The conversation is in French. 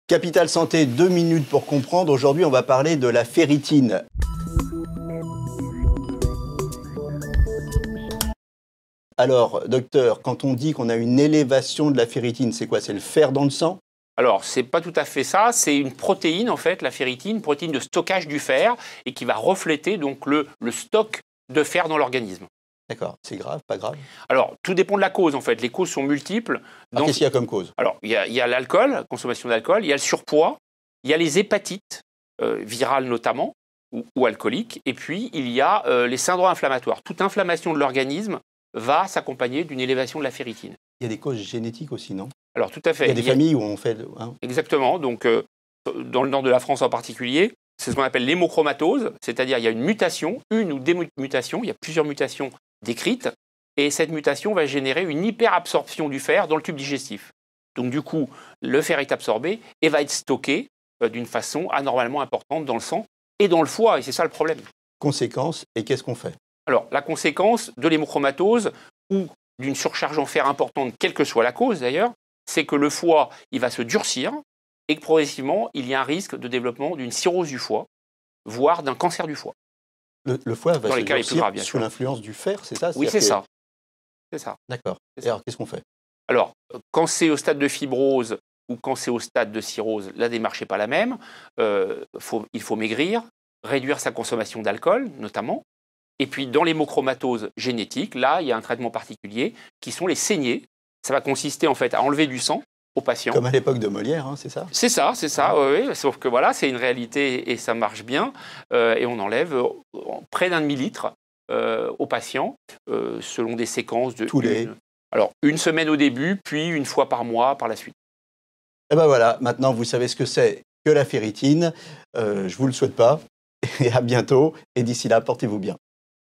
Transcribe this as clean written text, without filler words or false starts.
Capital Santé, 2 minutes pour comprendre. Aujourd'hui, on va parler de la ferritine. Alors, docteur, quand on dit qu'on a une élévation de la ferritine, c'est quoi? C'est le fer dans le sang? Alors, c'est pas tout à fait ça. C'est une protéine, en fait, la ferritine, une protéine de stockage du fer, et qui va refléter donc le stock de fer dans l'organisme. D'accord. C'est grave, pas grave? Alors, tout dépend de la cause, en fait. Les causes sont multiples. Qu'est-ce qu'il y a comme cause? Alors, il y a l'alcool, la consommation d'alcool, il y a le surpoids, il y a les hépatites, virales notamment, ou alcooliques, et puis il y a les syndromes inflammatoires. Toute inflammation de l'organisme va s'accompagner d'une élévation de la ferritine. Il y a des causes génétiques aussi, non? Alors, tout à fait. Il y a des familles où on fait... Exactement. Donc, dans le nord de la France en particulier, c'est ce qu'on appelle l'hémochromatose, c'est-à-dire il y a une mutation, une ou des mutations, il y a plusieurs mutations décrites, et cette mutation va générer une hyperabsorption du fer dans le tube digestif. Donc du coup, le fer est absorbé et va être stocké d'une façon anormalement importante dans le sang et dans le foie, et c'est ça le problème. Conséquence, et qu'est-ce qu'on fait? Alors, la conséquence de l'hémochromatose ou d'une surcharge en fer importante, quelle que soit la cause d'ailleurs, c'est que le foie, il va se durcir et que progressivement, il y a un risque de développement d'une cirrhose du foie, voire d'un cancer du foie. Le foie va Dans se les cas les plus durcir graves, bien sous sûr. l'influence du fer, c'est ça? Oui, c'est ça. C'est ça. D'accord. C'est Et ça. alors, qu'est-ce qu'on fait? Alors, quand c'est au stade de fibrose ou quand c'est au stade de cirrhose, la démarche n'est pas la même. Il faut maigrir, réduire sa consommation d'alcool, notamment. Et puis, dans l'hémochromatose génétique, là, il y a un traitement particulier qui sont les saignées. Ça va consister, en fait, à enlever du sang au patient. Comme à l'époque de Molière, hein, c'est ça? C'est ça, oui. Sauf que voilà, c'est une réalité et ça marche bien. Et on enlève près d'1 demi-litre au patient, selon des séquences de... Alors, une semaine au début, puis une fois par mois par la suite. Et ben voilà, maintenant vous savez ce que c'est que la ferritine. Je vous le souhaite pas. Et à bientôt. Et d'ici là, portez-vous bien.